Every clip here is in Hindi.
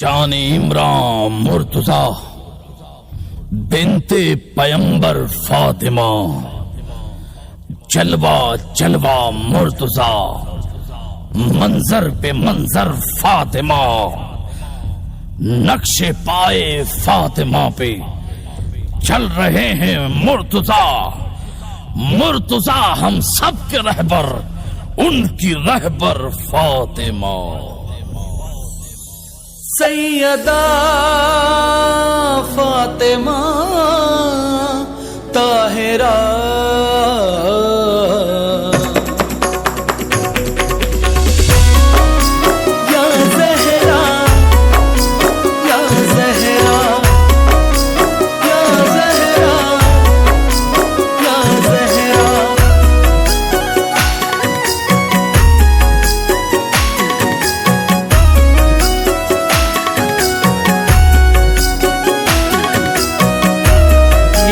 जाने इमरान मुर्तजा बिनते पैगंबर फातिमा, जलवा जलवा मुर्तजा, मंजर पे मंजर फातिमा, नक्शे पाए फातिमा पे चल रहे हैं मुर्तजा। मुर्तजा हम सब के रहबर, उनकी रहबर फातिमा। सैयदा फातिमा ताहिरा, या ज़हरा या ज़हरा या ज़हरा या ज़हरा।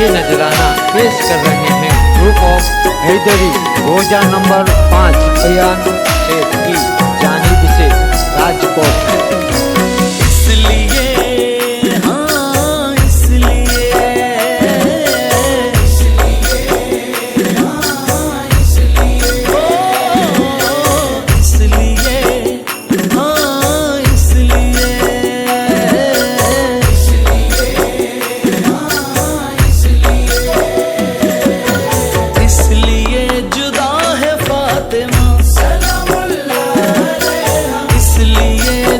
ये नजराना पेश कर रहे हैं ग्रुप ऑफ हैदरी रोजा नंबर 5 बयान शेख की जानिब से राजकोट। इसलिए हाँ इसलिए हाँ इसलिए हाँ इसलिए इसलिए जुदा है फातिमा, इसलिए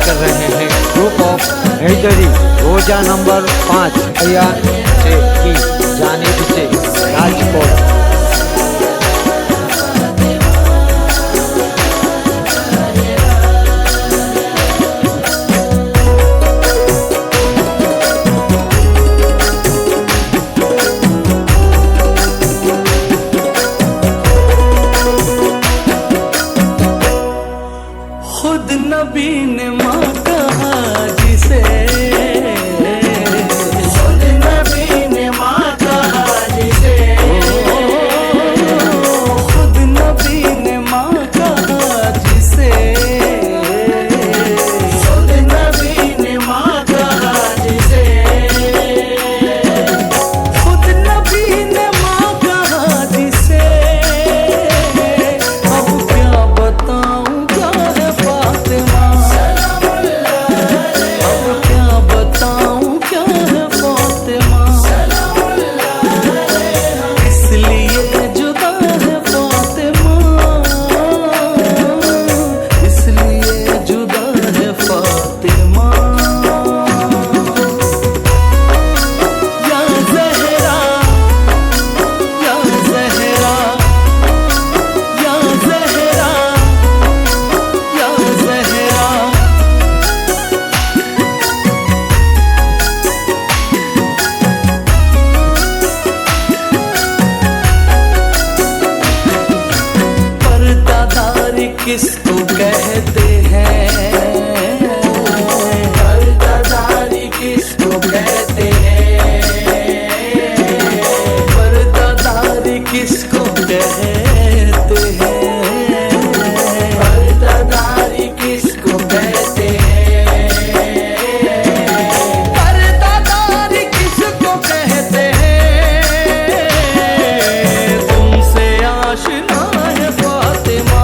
कर रहे हैं ग्रुप ऑफ हैदरी रोजा नंबर 5 अयान शेख की जानिब से राजकोट। खुद नबी ने माँ कहा जिसे, खुद नबी ने माँ कहा जिसे, खुद नबी ने माँ कहा जिसे, खुद नबी ने माँ कहा जिसे, खुद नबी ने माँ कहा जिसे। अब क्या बताऊं क्या है फातिमा, अब क्या बताऊं क्या है फातिमा, इसलिए जुदा है फातिमा, इसलिए जुदा है फातिमा। या ज़हरा, या ज़हरा, या ज़हरा, या ज़हरा। पर्दादारी किसको कहते हैं, पर्दादारी किसको कहते हैं, पर्दादारी किसको कहते हैं, पर्दादारी किसको कहते हैं, पर्दादारी किसको कहते हैं। तुमसे आशना है फातिमा,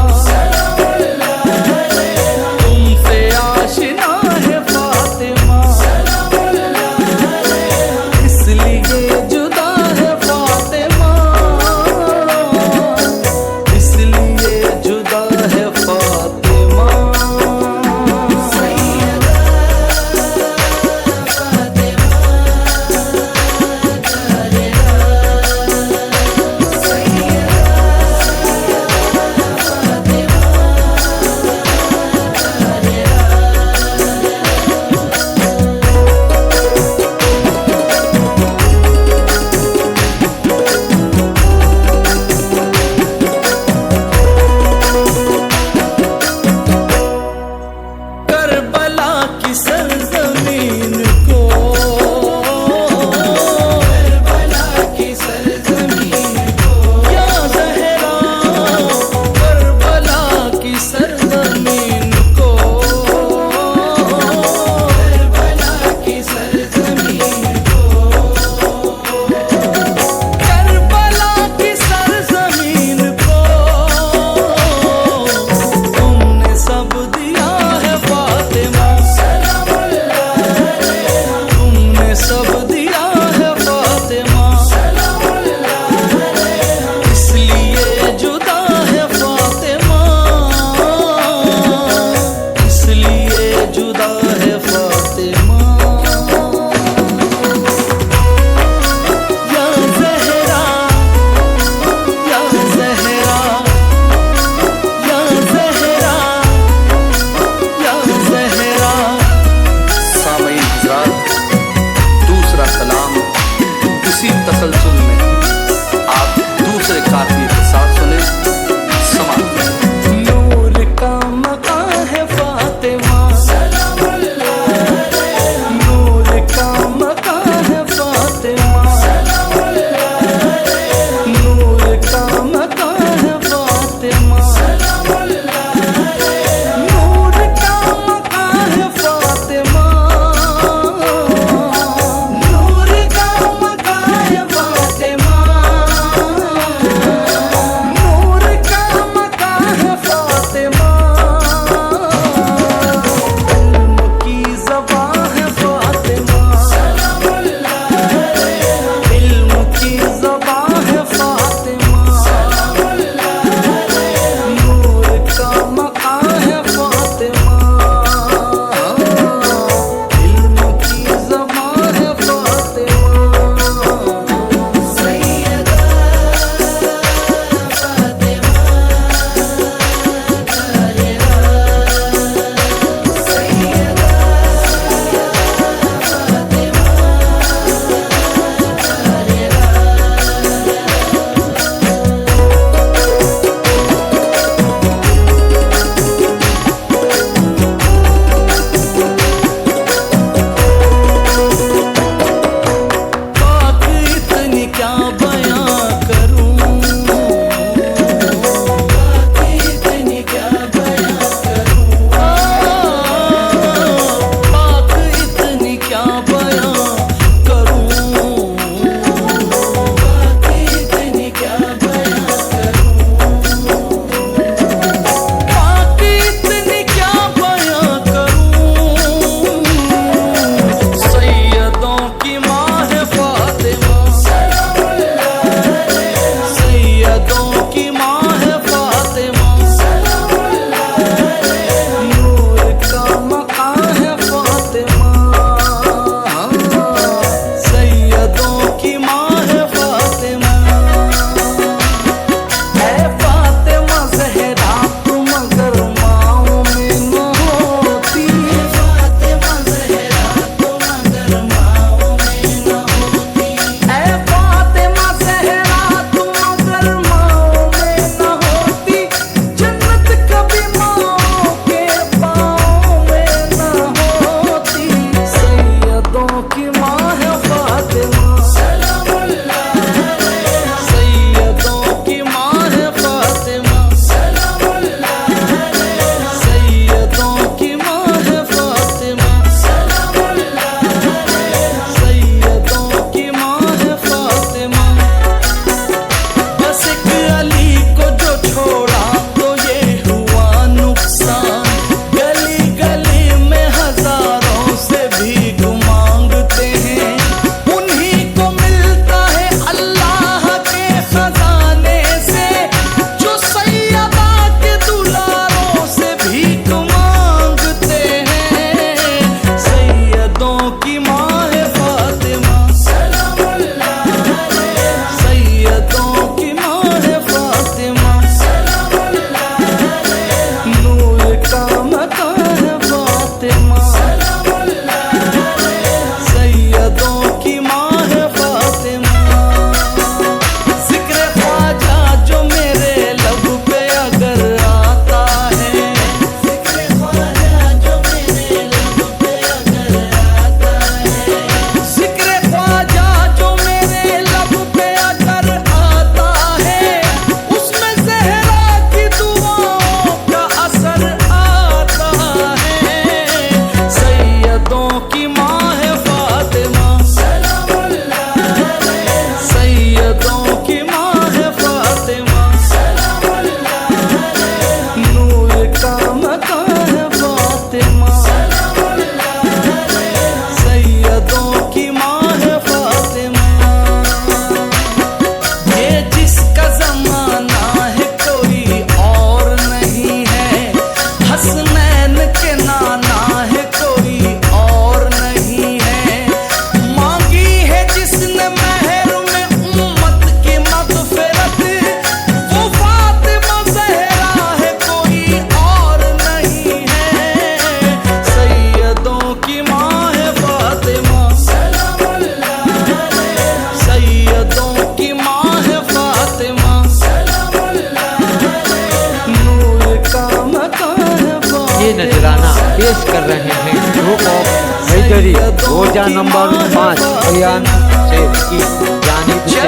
ये नजराना पेश कर रहे हैं ग्रुप ऑफ हैदरी रोजा नंबर 5 अयान शेख की जानिब से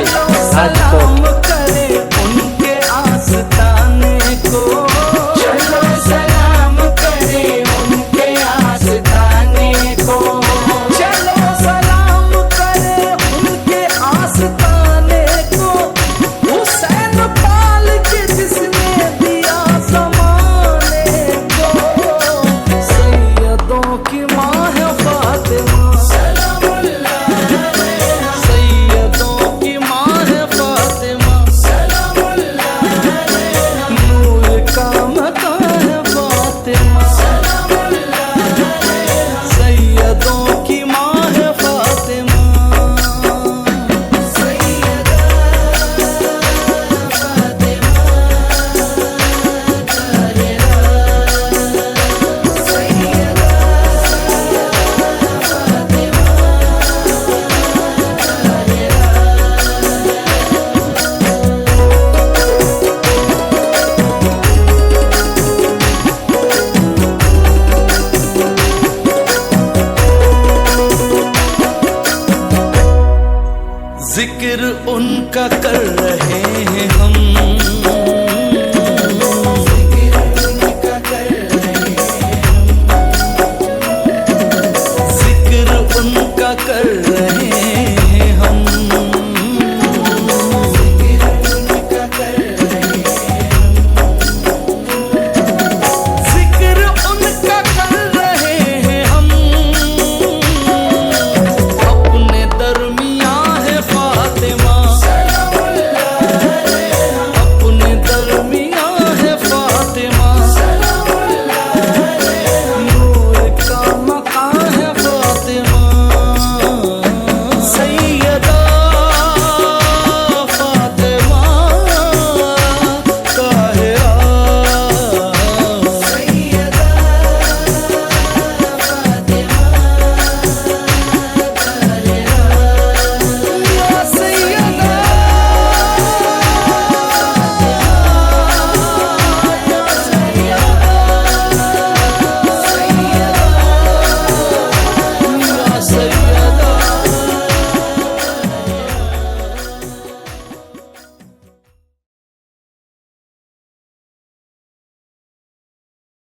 राजकोट।